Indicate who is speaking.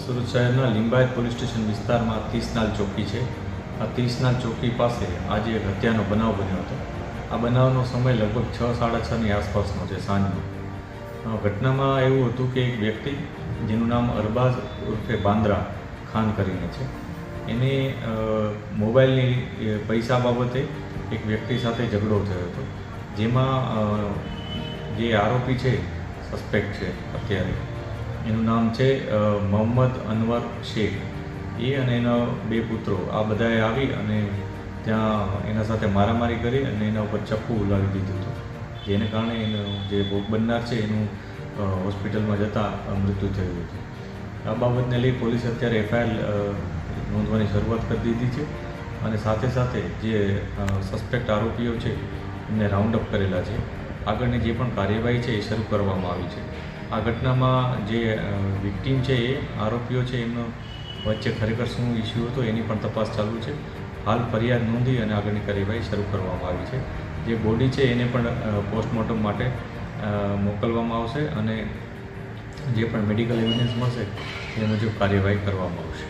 Speaker 1: સુરત શહેરના Limbayat police station વિસ્તારમાં 30 નાલ ચોકી છે। આ 30 નાલ ચોકી પાસે આજે એક હત્યાનો બનાવ બન્યો હતો। આ બનાવનો સમય લગભગ 6:30 ની આસપાસનો છે, સાંજનો। ઘટનામાં એવું હતું કે એક વ્યક્તિ જેનું નામ અરબાઝ ઉર્ફે બાંદ્રા ખાન કરીને છે, એને મોબાઈલની પૈસા બાબતે એક વ્યક્તિ સાથે ઝઘડો થયો હતો, જેમાં જે આરોપી છે, સસ્પેક્ટ છે અત્યારે, એનું નામ છે મોહમ્મદ અનવર શેખ। એ અને એના 2 પુત્રો આ બધાએ આવી અને ત્યાં એના સાથે મારામારી કરી અને એના ઉપર ચપ્પુ ઉલાવી દીધું હતું, જેને કારણે એનો જે ભોગ બનનાર છે એનું હોસ્પિટલમાં જતાં મૃત્યુ થયું હતું। આ બાબતને લઈ પોલીસે અત્યારે FIR નોંધવાની શરૂઆત કરી દીધી છે અને સાથે સાથે જે સસ્પેક્ટ આરોપીઓ છે એમને રાઉન્ડ અપ કરેલા છે। આગળની જે પણ કાર્યવાહી છે એ શરૂ કરવામાં આવી છે। આ ઘટનામાં જે વિક્ટીમ છે એ આરોપીઓ છે એમનો વચ્ચે ખરેખર શું ઇસ્યુ હતો એની પણ તપાસ ચાલુ છે। હાલ ફરિયાદ નોંધી અને આગળની કાર્યવાહી શરૂ કરવામાં આવી છે। જે બોડી છે એને પણ પોસ્ટમોર્ટમ માટે મોકલવામાં આવશે અને જે પણ મેડિકલ એવિડન્સ મળશે એ મુજબ કાર્યવાહી કરવામાં આવશે।